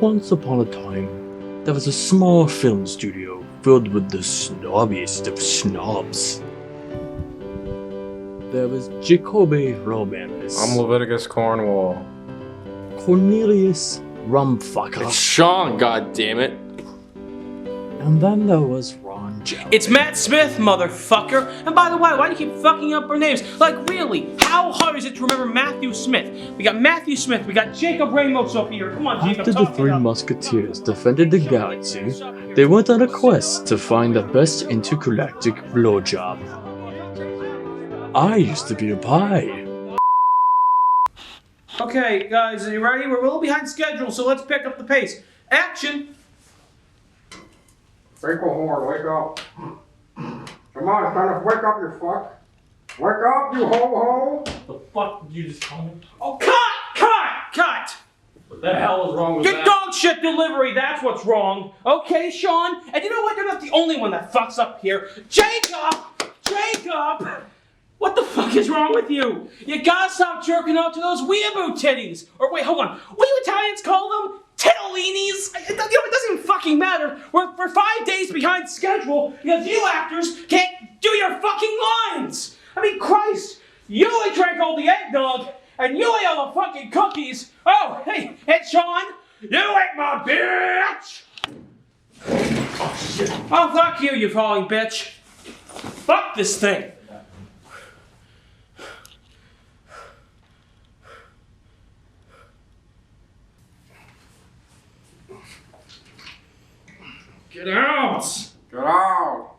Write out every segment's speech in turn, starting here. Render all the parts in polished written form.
Once upon a time, there was a small film studio filled with the snobbiest of snobs. There was Jacoby Romanus. I'm Leviticus Cornwall. Cornelius Rumfucker. It's Sean, goddammit. And then there was Ron Jelly. It's Matt Smith, motherfucker! And by the way, why do you keep fucking up our names? Like, really, how hard is it to remember Matthew Smith? We got Matthew Smith, we got Jacob Ramos up here. Come on, Jacob, After the talk three it up. musketeers defended the galaxy, they went on a quest to find the best intergalactic blowjob. I used to be a pie. Okay, guys, are you ready? We're a little behind schedule, so let's pick up the pace. Action! Finkelhorn, wake up. Come on, it's time to wake up, you fuck. Wake up, you ho-ho. The fuck did you just call me? Oh, cut! What the hell is wrong with Get that? dog shit delivery, that's what's wrong. Okay, Sean? And you know what? You're not the only one that fucks up here. Jacob! What the fuck is wrong with you? You gotta stop jerking out to those weeaboo titties. Or wait, hold on. What do you Italians call them? Titollinis? It doesn't even fucking matter. We're 5 days behind schedule because you actors can't do your fucking lines. I mean, Christ, you only drank all the eggnog and you ate all the fucking cookies. Oh, hey, Sean, you ate my bitch. Oh, shit. Oh, fuck you, you falling bitch. Fuck this thing. Get out! Get out.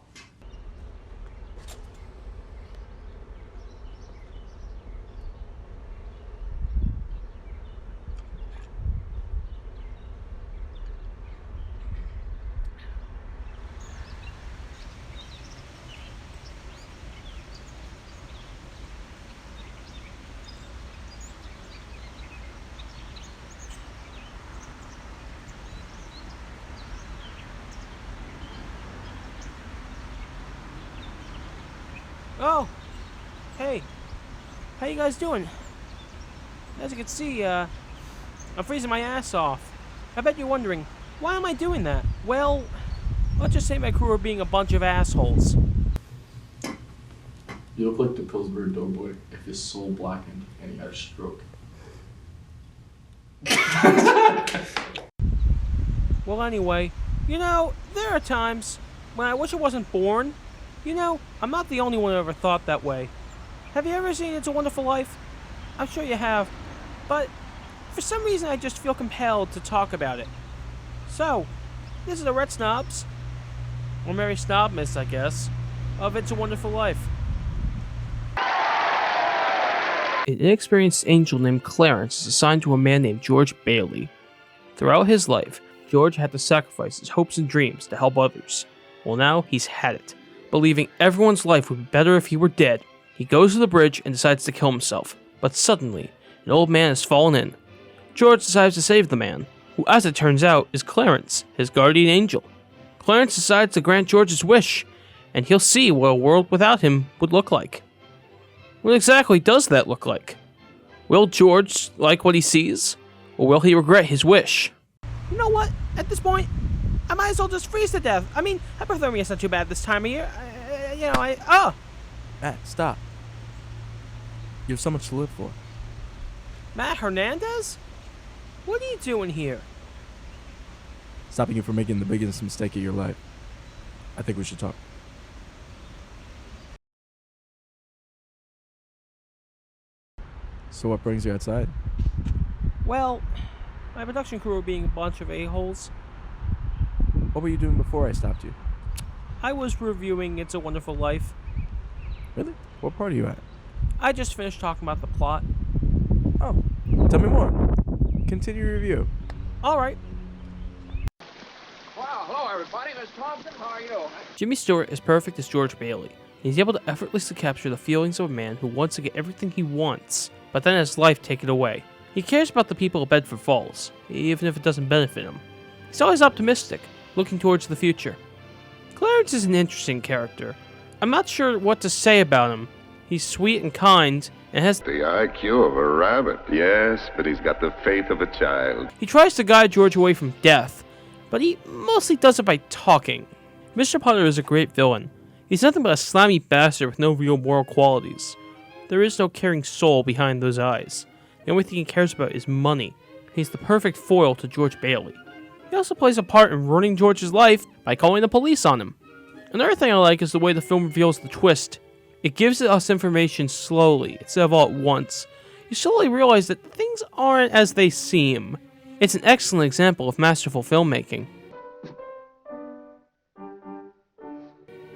Oh, hey, how you guys doing? As you can see, I'm freezing my ass off. I bet you're wondering, why am I doing that? Well, let's just say my crew are being a bunch of assholes. You look like the Pillsbury Doughboy if his soul blackened and he had a stroke. Well, anyway, you know, there are times when I wish I wasn't born. You know, I'm not the only one who ever thought that way. Have you ever seen It's a Wonderful Life? I'm sure you have. But for some reason, I just feel compelled to talk about it. So, this is the Red Snobs, or Mary Snobmas, I guess, of It's a Wonderful Life. An inexperienced angel named Clarence is assigned to a man named George Bailey. Throughout his life, George had to sacrifice his hopes and dreams to help others. Well, now he's had it. Believing everyone's life would be better if he were dead, he goes to the bridge and decides to kill himself. But suddenly, an old man has fallen in. George decides to save the man, who, as it turns out, is Clarence, his guardian angel. Clarence decides to grant George's wish, and he'll see what a world without him would look like. What exactly does that look like? Will George like what he sees, or will he regret his wish? You know what? At this point, I might as well just freeze to death. I mean, hypothermia not too bad this time of year. Matt, stop. You have so much to live for. Matt Hernandez? What are you doing here? Stopping you from making the biggest mistake of your life. I think we should talk. So what brings you outside? Well, my production crew are being a bunch of a-holes. What were you doing before I stopped you? I was reviewing It's a Wonderful Life. Really? What part are you at? I just finished talking about the plot. Oh, tell me more. Continue your review. Alright. Well, hello everybody, Miss Thompson, how are you? Jimmy Stewart is perfect as George Bailey. He's able to effortlessly capture the feelings of a man who wants to get everything he wants, but then has life taken away. He cares about the people of Bedford Falls, even if it doesn't benefit him. He's always optimistic, looking towards the future. Clarence is an interesting character. I'm not sure what to say about him. He's sweet and kind, and has The IQ of a rabbit, yes, but he's got the faith of a child. He tries to guide George away from death, but he mostly does it by talking. Mr. Potter is a great villain. He's nothing but a slimy bastard with no real moral qualities. There is no caring soul behind those eyes. The only thing he cares about is money. He's the perfect foil to George Bailey. He also plays a part in ruining George's life by calling the police on him. Another thing I like is the way the film reveals the twist. It gives us information slowly, instead of all at once. You slowly realize that things aren't as they seem. It's an excellent example of masterful filmmaking.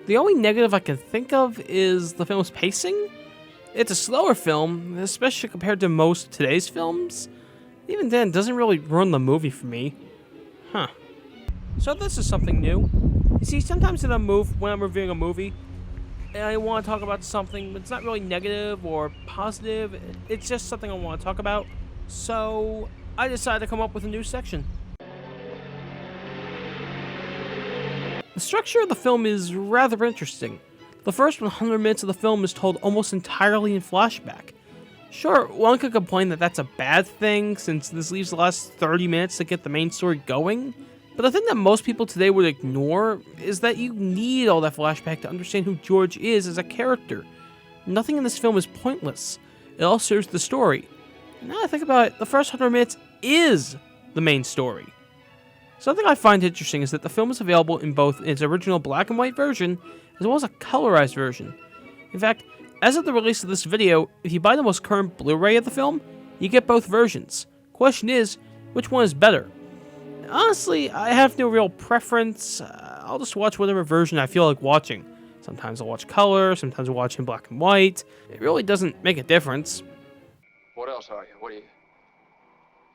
The only negative I can think of is the film's pacing. It's a slower film, especially compared to most of today's films. Even then, it doesn't really ruin the movie for me. Huh. So this is something new. You see, sometimes when I'm reviewing a movie, and I want to talk about something, but it's not really negative or positive. It's just something I want to talk about. So I decided to come up with a new section. The structure of the film is rather interesting. The first 100 minutes of the film is told almost entirely in flashback. Sure, one could complain that that's a bad thing, since this leaves the last 30 minutes to get the main story going. But the thing that most people today would ignore is that you need all that flashback to understand who George is as a character. Nothing in this film is pointless. It all serves the story. And now I think about it, the first 100 minutes is the main story. Something I find interesting is that the film is available in both its original black and white version, as well as a colorized version. In fact, as of the release of this video, if you buy the most current Blu-ray of the film, you get both versions. Question is, which one is better? Honestly, I have no real preference. I'll just watch whatever version I feel like watching. Sometimes I'll watch color, sometimes I'll watch in black and white. It really doesn't make a difference. What else are you? What are you?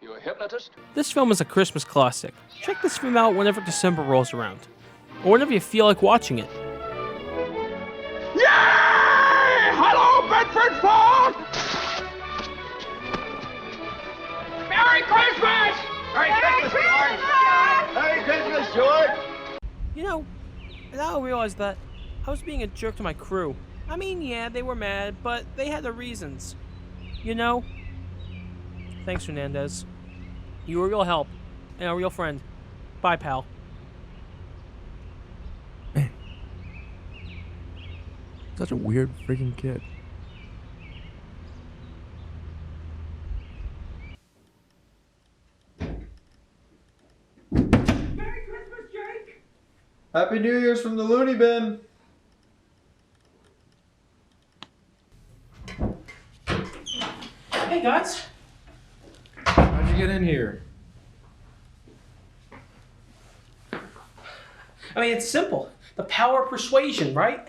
You a hypnotist? This film is a Christmas classic. Check this film out whenever December rolls around, or whenever you feel like watching it. Yay! Hello, Bedford Falls! Merry Christmas! Merry Christmas, George! Merry Christmas, George! You know, now I realize that I was being a jerk to my crew. I mean, yeah, they were mad, but they had their reasons. You know? Thanks, Hernandez. You were a real help, and a real friend. Bye, pal. Man. Such a weird freaking kid. Merry Christmas, Jake! Happy New Year's from the Looney Bin. Hey guys. How'd you get in here? I mean, it's simple. The power of persuasion, right?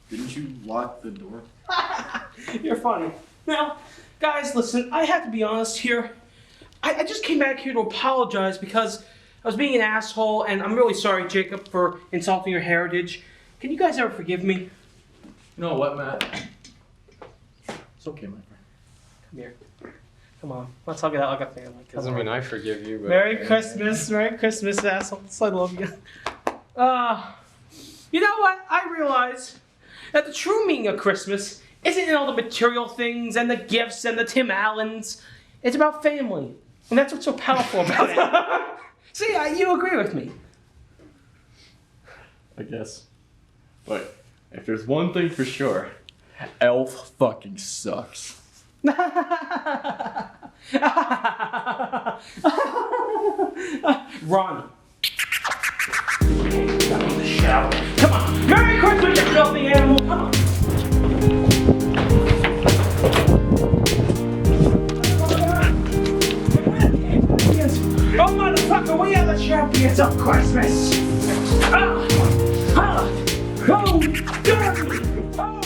Didn't you lock the door? You're funny. Now, guys, listen, I have to be honest here. I just came back here to apologize because I was being an asshole, and I'm really sorry, Jacob, for insulting your heritage. Can you guys ever forgive me? You know what, Matt? It's okay, my friend. Come here. Come on, let's hug it out like a family. Come Doesn't on. mean I forgive you, but... Merry Christmas, assholes. I love you. You know what? I realize that the true meaning of Christmas isn't in all the material things and the gifts and the Tim Allens. It's about family. And that's what's so powerful about it. See, you agree with me. I guess. But if there's one thing for sure, Elf fucking sucks. Run. Down in the shower. Come on. Merry Christmas, you filthy animal. Come on. Oh, motherfucker, we are the champions of Christmas. Oh, dirty. Oh.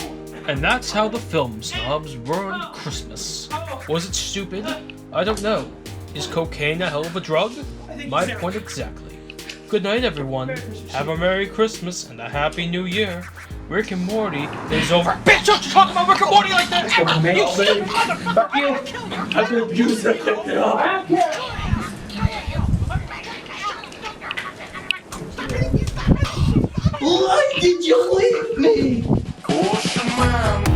And that's how the film snobs ruined Christmas. Was it stupid? I don't know. Is cocaine a hell of a drug? My point exactly. Good night, everyone. Have a Merry Christmas and a Happy New Year. Rick and Morty is over. Bitch, don't you talk about Rick and Morty like that! You stupid motherfucker! I will abuse that. Why did you leave me? Caution, man.